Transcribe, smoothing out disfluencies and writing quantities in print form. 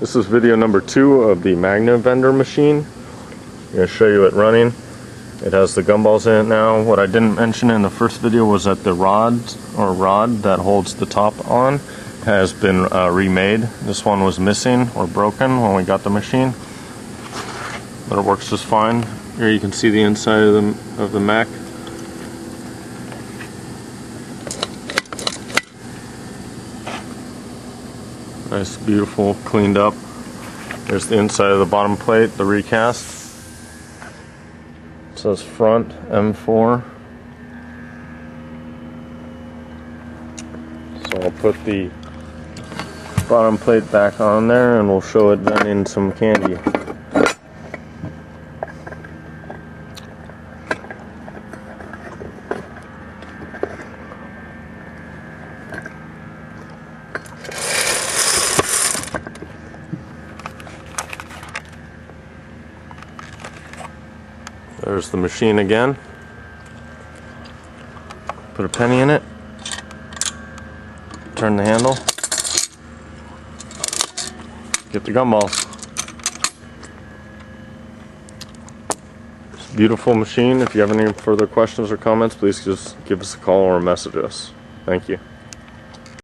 This is video number 2 of the Magna Vender machine. I'm going to show you it running. It has the gumballs in it now. What I didn't mention in the first video was that the rod that holds the top on has been remade. This one was missing or broken when we got the machine, but it works just fine. Here you can see the inside of the mech. Nice, beautiful, cleaned up. There's the inside of the bottom plate, the recast. It says front M4. So I'll put the bottom plate back on there and we'll show it done in some candy. There's the machine again. Put a penny in it. Turn the handle. Get the gumballs. It's a beautiful machine. If you have any further questions or comments, please just give us a call or message us. Thank you.